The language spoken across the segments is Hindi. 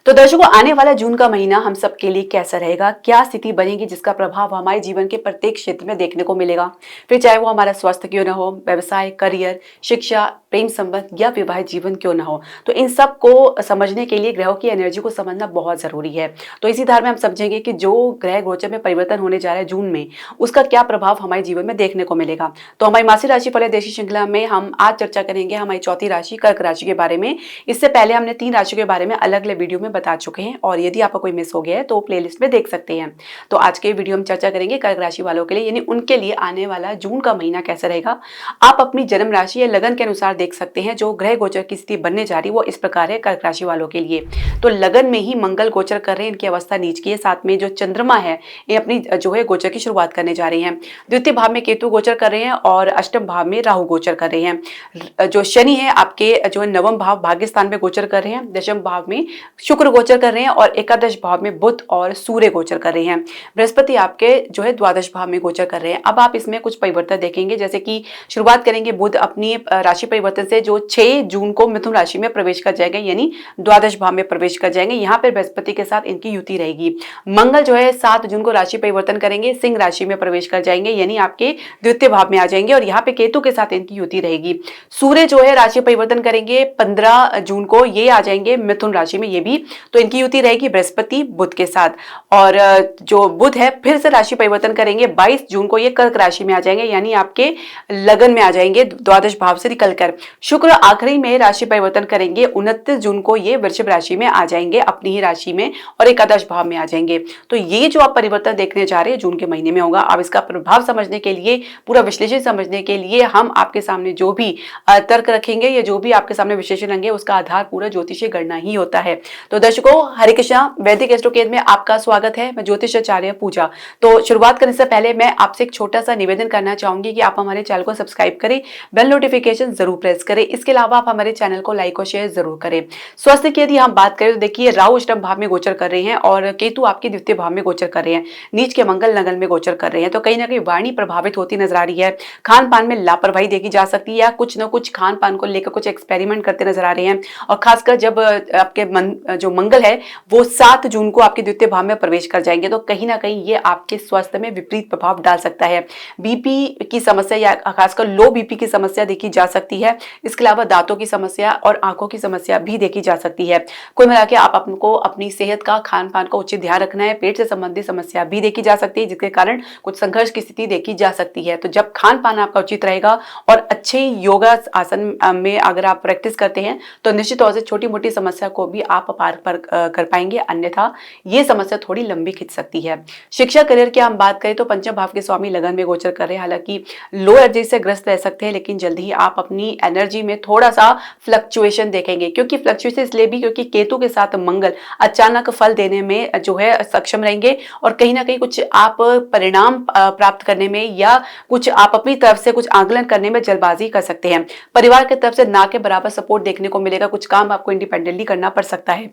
तो दर्शकों, आने वाला जून का महीना हम सबके लिए कैसा रहेगा, क्या स्थिति बनेगी जिसका प्रभाव हमारे जीवन के प्रत्येक क्षेत्र में देखने को मिलेगा। फिर चाहे वो हमारा स्वास्थ्य क्यों ना हो, व्यवसाय, करियर, शिक्षा, प्रेम संबंध या विवाहित जीवन क्यों ना हो, तो इन सब को समझने के लिए ग्रहों की एनर्जी को समझना बहुत जरूरी है। तो इसी धार में हम समझेंगे कि जो ग्रह गोचर में परिवर्तन होने जा रहा है जून में, उसका क्या प्रभाव हमारे जीवन में देखने को मिलेगा। तो हमारी मासिक राशि फल देशी श्रृंखला में हम आज चर्चा करेंगे हमारी चौथी राशि कर्क राशि के बारे में। इससे पहले हमने 3 राशियों के बारे में अलग अलग वीडियो में बता चुके हैं और यदि आपका कोई मिस हो गया है तो प्लेलिस्ट में देख सकते हैं। तो आज के वीडियो में चर्चा करेंगे कर्क राशि वालों के लिए, यानी उनके लिए आने वाला जून का महीना कैसा रहेगा। आप अपनी जन्म राशि या लगन के अनुसार देख सकते हैं। जो ग्रह गोचर की स्थिति बनने जा रही है वो इस प्रकार है कर्क राशि वालों के लिए। तो लगन में ही मंगल गोचर कर रहे हैं, इनकी अवस्था नीच की है। साथ में जो चंद्रमा है ये अपनी जो है गोचर की शुरुआत करने जा रही हैं। द्वितीय भाव में केतु गोचर कर रहे हैं और अष्टम भाव में राहु गोचर कर रहे हैं। जो शनि है आपके जो है नवम भाव भाग्य स्थान में गोचर कर रहे हैं। दशम भाव में शुक्र गोचर कर रहे हैं और एकादश भाव में बुध और सूर्य गोचर कर रहे हैं। बृहस्पति आपके जो है द्वादश भाव में गोचर कर रहे हैं। अब आप इसमें कुछ परिवर्तन देखेंगे, जैसे कि शुरुआत करेंगे बुध अपनी राशि परिवर्तन से, जो 6 जून को मिथुन राशि में प्रवेश कर जाएंगे, यानी द्वादश भाव में प्रवेश कर जाएंगे। यहाँ पर बृहस्पति के साथ इनकी युति रहेगी। मंगल जो है 7 जून को राशि परिवर्तन करेंगे, सिंह राशि में प्रवेश कर जाएंगे, यानी आपके द्वितीय भाव में आ जाएंगे और यहाँ पे केतु के साथ इनकी युति रहेगी। सूर्य जो है राशि परिवर्तन करेंगे 15 जून को, ये आ जाएंगे मिथुन राशि में, ये भी तो इनकी युति रहेगी बृहस्पति बुध के साथ। और जो बुध है फिर से राशि परिवर्तन करेंगे 22 जून को, ये कर्क राशि में आ जाएंगे, यानी आपके लगन में आ जाएंगे द्वादश भाव से निकलकर। शुक्र आखिरी में राशि परिवर्तन करेंगे 29 जून को, ये वृषभ राशि में आ जाएंगे अपनी ही राशि में और एकादश भाव में आ जाएंगे। तो ये जो आप परिवर्तन देखने जा रहे हैं जून के महीने में होगा। अब इसका प्रभाव समझने के लिए, पूरा विश्लेषण समझने के लिए हम आपके सामने जो भी तर्क रखेंगे या जो भी आपके सामने विश्लेषण रहेंगे उसका आधार पूरा ज्योतिषीय गणना ही होता है। तो दर्शकों, हरे कृष्णा, वैदिक एस्ट्रोकेद में आपका स्वागत है। मैं ज्योतिष आचार्य पूजा। तो शुरुआत करने से पहले मैं आपसे एक छोटा सा निवेदन करना चाहूंगी कि आप हमारे चैनल को सब्सक्राइब करें, बेल नोटिफिकेशन जरूर प्रेस करें। इसके अलावा आप हमारे चैनल को लाइक और शेयर जरूर करें। स्वास्थ्य की यदि हम बात करें तो देखिए, राहु अष्टम भाव में गोचर कर रहे हैं और केतु आपके द्वितीय भाव में गोचर कर रहे हैं। नीच के मंगल लगन में गोचर कर रहे हैं। तो कहीं ना कहीं वाणी प्रभावित होती नजर आ रही है। खान पान में लापरवाही देखी जा सकती है या कुछ न कुछ खान पान को लेकर कुछ एक्सपेरिमेंट करते नजर आ रहे हैं। और खासकर जब आपके जो मंगल है वो 7 जून को आपके द्वितीय भाव में प्रवेश कर जाएंगे, तो कहीं ना कहीं ये आपके स्वास्थ्य में विपरीत प्रभाव डाल सकता है। बीपी की समस्या या खासकर लो बीपी की समस्या देखी जा सकती है। इसके अलावा दांतों की समस्या और आंखों की समस्या भी देखी जा सकती है। कुल मिला के आप आपको अपनी सेहत का, खान पान का उचित ध्यान रखना है। पेट से संबंधित समस्या भी देखी जा सकती है, जिसके कारण कुछ संघर्ष की स्थिति देखी जा सकती है। तो जब खान पान आपका उचित रहेगा और अच्छे योगा आसन में अगर आप प्रैक्टिस करते हैं तो निश्चित तौर से छोटी मोटी समस्या को भी आप पार कर पाएंगे, अन्यथा ये समस्या थोड़ी लंबी खिंच सकती है। शिक्षा करियर की हम बात करें तो पंचम भाव के स्वामी लगन में गोचर कर रहे हैं। हालांकि लो एनर्जी से ग्रस्त रह सकते हैं, लेकिन जल्द ही आप अपनी एनर्जी में थोड़ा सा फ्लक्चुएशन देखेंगे। क्योंकि फ्लक्चुएशन इसलिए भी क्योंकि केतु के साथ मंगल अचानक फल देने में जो है सक्षम रहेंगे और कहीं ना कहीं कुछ आप परिणाम प्राप्त करने में या कुछ आप अपनी तरफ से कुछ आंकलन करने में जल्दबाजी कर सकते हैं। परिवार की तरफ से ना के बराबर सपोर्ट देखने को मिलेगा। कुछ काम आपको इंडिपेंडेंटली करना पड़ सकता है।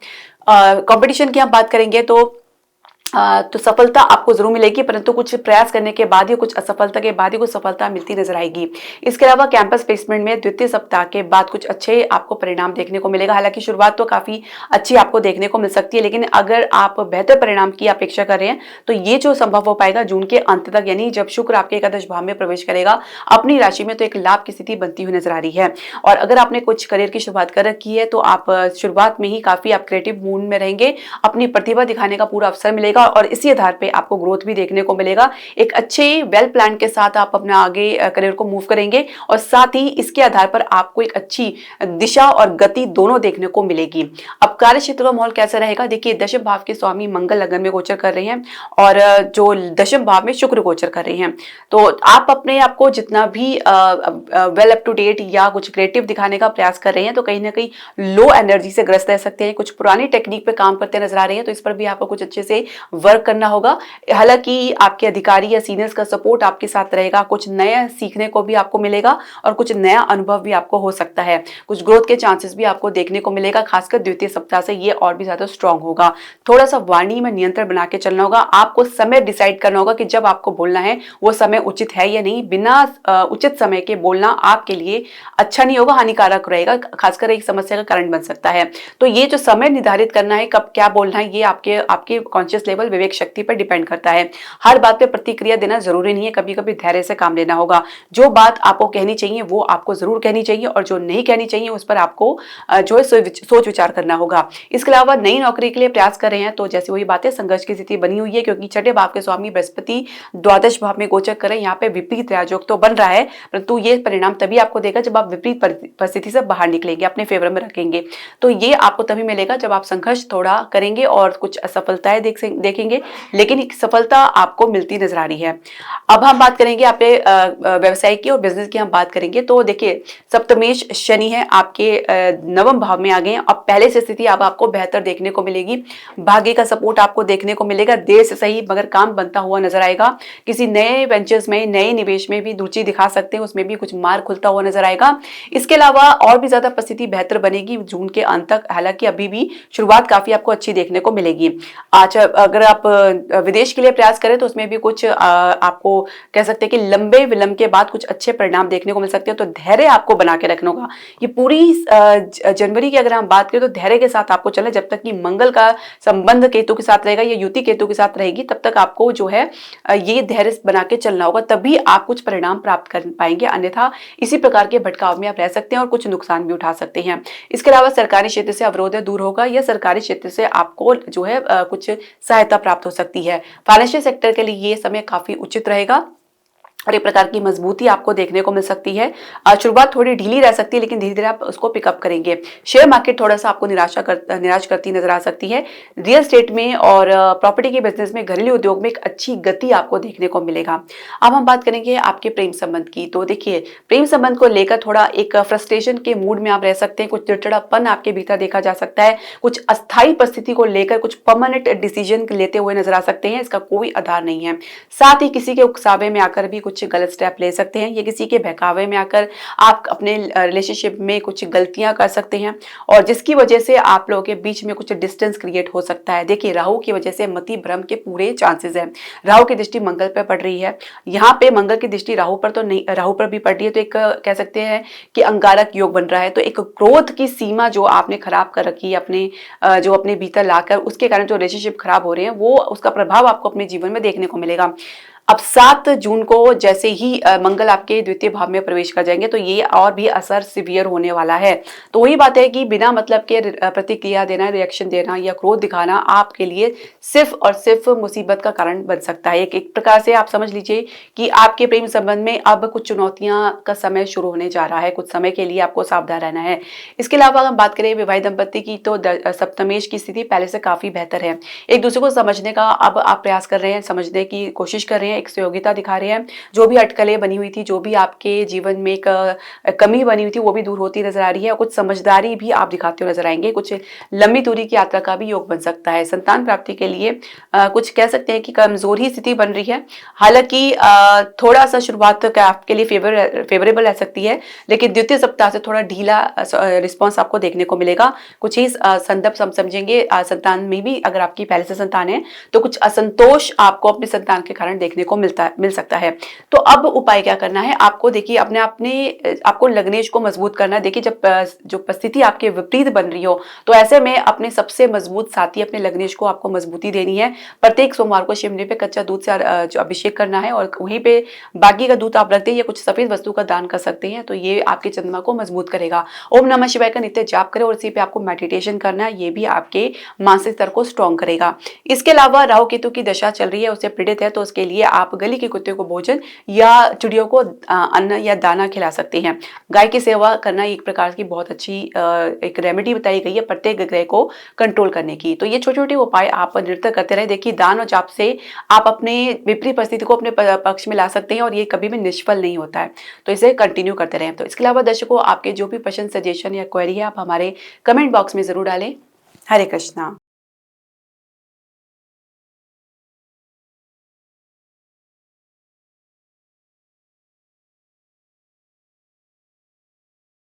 कंपटीशन की हम बात करेंगे तो सफलता आपको जरूर मिलेगी, परंतु कुछ प्रयास करने के बाद ही, कुछ असफलता के बाद ही कुछ सफलता मिलती नजर आएगी। इसके अलावा कैंपस प्लेसमेंट में द्वितीय सप्ताह के बाद कुछ अच्छे आपको परिणाम देखने को मिलेगा। हालांकि शुरुआत तो काफी अच्छी आपको देखने को मिल सकती है, लेकिन अगर आप बेहतर परिणाम की अपेक्षा कर रहे हैं तो ये जो संभव हो पाएगा जून के अंत तक, यानी जब शुक्र आपके एकादश भाव में प्रवेश करेगा अपनी राशि में, तो एक लाभ की स्थिति बनती हुई नजर आ रही है। और अगर आपने कुछ करियर की शुरुआत कर रखी है तो आप शुरुआत में ही काफी आप क्रिएटिव मूड में रहेंगे, अपनी प्रतिभा दिखाने का पूरा अवसर मिलेगा और इसी आधार पे आपको ग्रोथ भी देखने को मिलेगा। एक अच्छे वेल प्लान के साथ आप अपना आगे करियर को मूव करेंगे और साथ ही इसके आधार पर आपको एक अच्छी दिशा और गति दोनों देखने को मिलेगी। अब कार्य क्षेत्र का माहौल कैसा रहेगा, देखिए दशम भाव के स्वामी मंगल लगन में गोचर कर रहे हैं और जो दशम भाव में शुक्र गोचर कर रहे हैं। तो आप अपने आपको जितना भी वेल अप टू डेट या कुछ क्रिएटिव दिखाने का प्रयास कर रहे हैं तो कहीं ना कहीं लो एनर्जी से ग्रस्त रह सकते हैं। कुछ पुरानी टेक्निक पे काम करते नजर आ रहे हैं, तो इस पर भी आपको कुछ अच्छे से वर्क करना होगा। हालांकि आपके अधिकारी या सीनियर्स का सपोर्ट आपके साथ रहेगा, कुछ नया सीखने को भी आपको मिलेगा और कुछ नया अनुभव भी आपको हो सकता है। कुछ ग्रोथ के चांसेस भी आपको देखने को मिलेगा, खासकर द्वितीय सप्ताह से ये और भी ज्यादा स्ट्रांग होगा। थोड़ा सा वाणी में नियंत्रण बना के चलना होगा। आपको समय डिसाइड करना होगा कि जब आपको बोलना है वो समय उचित है या नहीं। बिना उचित समय के बोलना आपके लिए अच्छा नहीं होगा, हानिकारक रहेगा, खासकर एक समस्या का कारण बन सकता है। तो ये जो समय निर्धारित करना है, कब क्या बोलना है, ये आपके आपके कॉन्शियस लेवल, विवेक शक्ति पर डिपेंड करता है। हर बात पे प्रतिक्रिया देना जरूरी नहीं है, कभी कभी धैर्य से काम लेना होगा। जो बात आपको कहनी चाहिए वो आपको जरूर कहनी चाहिए, और जो नहीं कहनी चाहिए उस पर आपको जो है सोच विचार करना होगा। इसके अलावा नई नौकरी के लिए प्रयास कर रहे हैं तो जैसे वही बातें, संघर्ष की स्थिति बनी हुई है, क्योंकि छठे भाव के स्वामी बृहस्पति द्वादश भाव में गोचर करें, यहाँ पे विपरीत राजयोग तो बन रहा है, परंतु ये परिणाम तभी आपको देगा जब आप विपरीत परिस्थिति से बाहर निकलेंगे, अपने फेवर में रखेंगे। तो ये आपको तभी मिलेगा जब आप संघर्ष थोड़ा करेंगे और कुछ असफलताएं देखेंगे, लेकिन एक सफलता आपको मिलती नजर आ रही है। अब हम बात करेंगे आपके व्यवसाय की और बिजनेस की हम बात करेंगे। तो देखिए, सप्तमेश शनि है आपके नवम भाव में आ गए हैं। अब पहले से स्थिति अब आपको बेहतर देखने को मिलेगी, भाग्य का सपोर्ट आपको देखने को मिलेगा, देर से सही मगर काम बनता हुआ नजर आएगा। किसी नए वेंचर्स में, नए निवेश में भी रुचि दिखा सकते हैं, उसमें भी कुछ मार्ग खुलता हुआ नजर आएगा। इसके अलावा और भी ज्यादा परिस्थिति बेहतर बनेगी जून के अंत तक, हालांकि अभी भी शुरुआत काफी आपको अच्छी देखने को मिलेगी। आज अगर आप विदेश के लिए प्रयास करें तो उसमें भी कुछ आपको कह सकते हैं कि लंबे विलंब के बाद कुछ अच्छे परिणाम देखने को मिल सकते हैं। तो धैर्य आपको बना के रखना होगा। ये पूरी जनवरी की अगर हम बात करें तो धैर्य के साथ आपको चले, जब तक कि मंगल का संबंध केतु के साथ रहेगा या युति केतु के साथ रहेगी, तब तक आपको जो है ये धैर्य बना के चलना होगा, तभी आप कुछ परिणाम प्राप्त कर पाएंगे। अन्यथा इसी प्रकार के भटकाव में आप रह सकते हैं और कुछ नुकसान भी उठा सकते हैं। इसके अलावा सरकारी क्षेत्र से अवरोध दूर होगा, या सरकारी क्षेत्र से आपको जो है कुछ सहायता प्राप्त हो सकती है। फाइनेंशियल सेक्टर के लिए ये समय काफी उचित रहेगा और एक प्रकार की मजबूती आपको देखने को मिल सकती है। शुरुआत थोड़ी ढीली रह सकती है, लेकिन धीरे धीरे आप उसको पिकअप करेंगे। शेयर मार्केट थोड़ा सा आपको निराश करती नजर आ सकती है। रियल स्टेट में और प्रॉपर्टी के बिजनेस में, घरेलू उद्योग में एक अच्छी गति आपको देखने को मिलेगा। अब हम बात करेंगे आपके प्रेम संबंध की। तो देखिए, प्रेम संबंध को लेकर थोड़ा एक फ्रस्ट्रेशन के मूड में आप रह सकते हैं, कुछ चिड़चिड़ापन आपके भीतर देखा जा सकता है, कुछ अस्थायी परिस्थिति को लेकर कुछ परमानेंट डिसीजन लेते हुए नजर आ सकते हैं, इसका कोई आधार नहीं है। साथ ही किसी के उकसावे में आकर भी कुछ गलत स्टेप ले सकते हैं, या किसी के बहकावे में आकर आप अपने रिलेशनशिप में कुछ गलतियां कर सकते हैं, और जिसकी वजह से आप लोगों के बीच में कुछ डिस्टेंस क्रिएट हो सकता है। देखिए, राहु की वजह से मति भ्रम के पूरे चांसेस हैं। राहु की दृष्टि मंगल पर पड़ रही है, यहाँ पे मंगल की दृष्टि राहु पर तो नहीं, राहु पर भी पड़ रही है, तो एक कह सकते हैं कि अंगारक योग बन रहा है। तो एक क्रोध की सीमा जो आपने खराब कर रखी है अपने जो अपने भीतर लाकर, उसके कारण जो रिलेशनशिप खराब हो रहे हैं, वो उसका प्रभाव आपको अपने जीवन में देखने को मिलेगा। अब 7 जून को जैसे ही मंगल आपके द्वितीय भाव में प्रवेश कर जाएंगे, तो ये और भी असर सिवियर होने वाला है। तो वही बात है कि बिना मतलब के प्रतिक्रिया देना, रिएक्शन देना या क्रोध दिखाना आपके लिए सिर्फ और सिर्फ मुसीबत का कारण बन सकता है। एक प्रकार से आप समझ लीजिए कि आपके प्रेम संबंध में अब कुछ चुनौतियां का समय शुरू होने जा रहा है, कुछ समय के लिए आपको सावधान रहना है। इसके अलावा हम बात करें विवाहित दंपति की, तो सप्तमेश की स्थिति पहले से काफी बेहतर है। एक दूसरे को समझने का अब आप प्रयास कर रहे हैं, समझने की कोशिश कर रहे हैं, एक सहयोगिता दिखा रहे हैं। जो भी अटकलें बनी हुई थी, जो भी आपके जीवन में एक कमी बनी हुई थी, वो भी दूर होती नजर आ रही है, और कुछ समझदारी भी आप दिखाते हुए नजर आएंगे। कुछ लंबी दूरी की यात्रा का भी योग बन सकता है। संतान प्राप्ति के लिए कुछ कह सकते हैं कि कमजोर ही स्थिति बन रही है। हालांकि थोड़ा सा शुरुआत का आपके लिए फेवरेबल रह सकती है, लेकिन द्वितीय सप्ताह से थोड़ा ढीला रिस्पॉन्स आपको देखने को मिलेगा। कुछ ही संदर्भ समझेंगे। संतान में भी अगर आपकी पहले से संतान है तो कुछ असंतोष आपको अपने संतान के कारण देखने को मिल सकता है। तो अब उपाय क्या करना है आपको? देखिए, अपने आपको लग्नेश को मजबूत करना है। देखिए, जब जो परिस्थिति आपके विपरीत बन रही हो, तो ऐसे में अपने सबसे मजबूत साथी अपने लग्नेश को आपको मजबूती देनी है। प्रत्येक सोमवार को शिवलिंग पे कच्चा दूध से जो अभिषेक करना है, और वहीं पे बाकी का दूध आप रख दें या कुछ सफेद वस्तु का दान कर सकते हैं, तो ये आपके चंद्रमा को मजबूत करेगा। ओम नमः शिवाय का नित्य जाप करें, और इसी पे आपको मेडिटेशन करना है, ये भी आपके मानसिक स्तर को स्ट्रॉन्ग करेगा। इसके अलावा राहु केतु की दशा चल रही है, उससे पीड़ित है, तो उसके लिए आप गली के कुत्ते को भोजन या चिड़ियों को अन्न या दाना खिला सकते हैं। गाय की सेवा करना एक प्रकार की बहुत अच्छी एक रेमेडी बताई गई है प्रत्येक ग्रह को कंट्रोल करने की। तो ये छोटे छोटे उपाय आप निरंतर करते रहे। देखिए, दान और जाप से आप अपने विपरीत परिस्थिति को अपने पक्ष में ला सकते हैं, और ये कभी भी निष्फल नहीं होता है। तो इसे कंटिन्यू करते रहें। तो इसके अलावा दर्शकों, आपके जो भी प्रश्न, सजेशन या क्वेरी है, आप हमारे कमेंट बॉक्स में जरूर डालें। हरे कृष्णा।